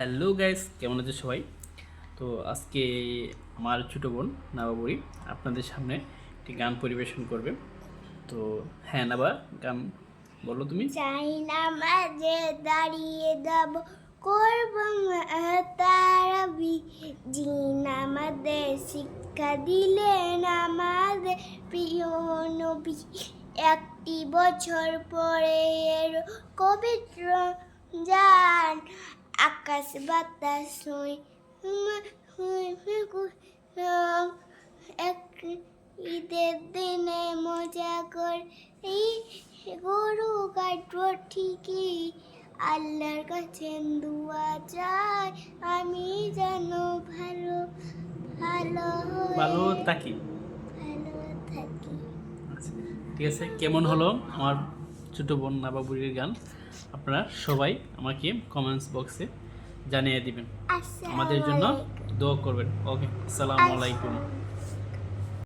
Hello guys, কেমন আছে সবাই? তো আজকে আমার ছোটো বোন নাবাবুড়ি আপনাদের সামনে একটি গান পরিবেশন করবে। তো হ্যাঁ নাবা, গান বলো তুমি। চাই না মাঝে দাঁড়িয়ে যাব করব তারাবি জিন আমাদের শিক্ষা দিলেন আমাদের প্রিয় নবী। একটি বছর পরে এলো পবিত্র জান, আকাশ বাতাস এক ঈদের দিনে মজা কর এই গরু কাটবো ঠিকই, আল্লাহর কাছে দুয়া চাই আমি যেন ভালো ভালো ভালো হয়ে থাকি। ভালো থাকি। আচ্ছা, ঠিক আছে, কেমন হলো আমার ছোটো বোন নাবাবুড়ির গান? আপনারা সবাই আমাকে কমেন্টস বক্সে জানিয়ে দিবেন, আমাদের আসসালামু জন্য আলাইকুম। দোয়া করবেন। ওকে, আসসালামু আলাইকুম।